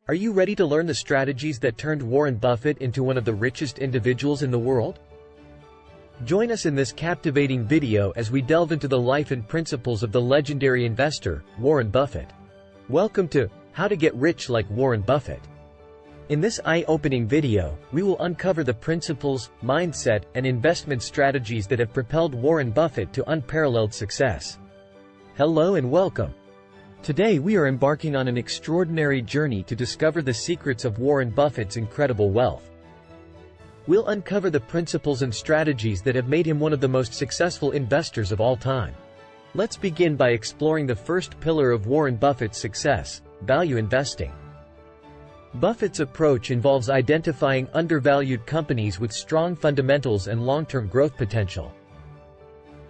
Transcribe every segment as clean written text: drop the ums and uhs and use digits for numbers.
Are you ready to learn the strategies that turned Warren Buffett into one of the richest individuals in the world? Join us in this captivating video as we delve into the life and principles of the legendary investor, Warren Buffett. Welcome to How to Get Rich Like Warren Buffett. In this eye-opening video, we will uncover the principles, mindset, and investment strategies that have propelled Warren Buffett to unparalleled success. Hello and welcome. Today we are embarking on an extraordinary journey to discover the secrets of Warren Buffett's incredible wealth. We'll uncover the principles and strategies that have made him one of the most successful investors of all time. Let's begin by exploring the first pillar of Warren Buffett's success: value investing. Buffett's approach involves identifying undervalued companies with strong fundamentals and long-term growth potential.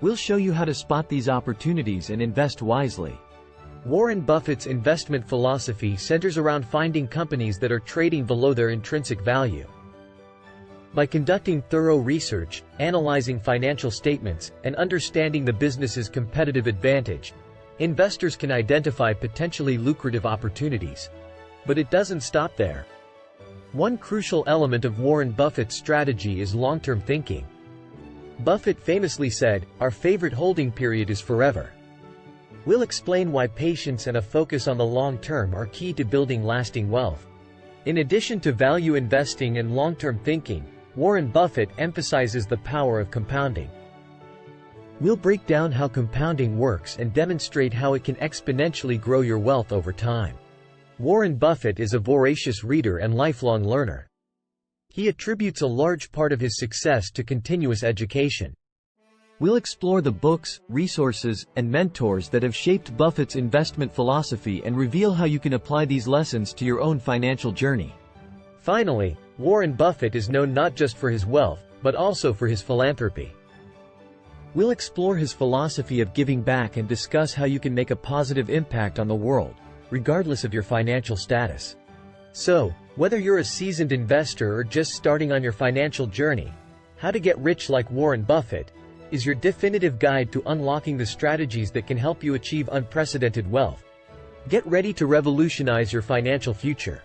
We'll show you how to spot these opportunities and invest wisely. Warren Buffett's investment philosophy centers around finding companies that are trading below their intrinsic value. By conducting thorough research, analyzing financial statements, and understanding the business's competitive advantage, investors can identify potentially lucrative opportunities. But it doesn't stop there. One crucial element of Warren Buffett's strategy is long-term thinking. Buffett famously said, "Our favorite holding period is forever." We'll explain why patience and a focus on the long term are key to building lasting wealth. In addition to value investing and long-term thinking, Warren Buffett emphasizes the power of compounding. We'll break down how compounding works and demonstrate how it can exponentially grow your wealth over time. Warren Buffett is a voracious reader and lifelong learner. He attributes a large part of his success to continuous education. We'll explore the books, resources, and mentors that have shaped Buffett's investment philosophy and reveal how you can apply these lessons to your own financial journey. Finally, Warren Buffett is known not just for his wealth, but also for his philanthropy. We'll explore his philosophy of giving back and discuss how you can make a positive impact on the world, regardless of your financial status. So, whether you're a seasoned investor or just starting on your financial journey, How to Get Rich Like Warren Buffett is your definitive guide to unlocking the strategies that can help you achieve unprecedented wealth. Get ready to revolutionize your financial future.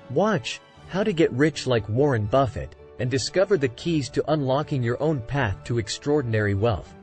Watch How to Get Rich Like Warren Buffett and discover the keys to unlocking your own path to extraordinary wealth.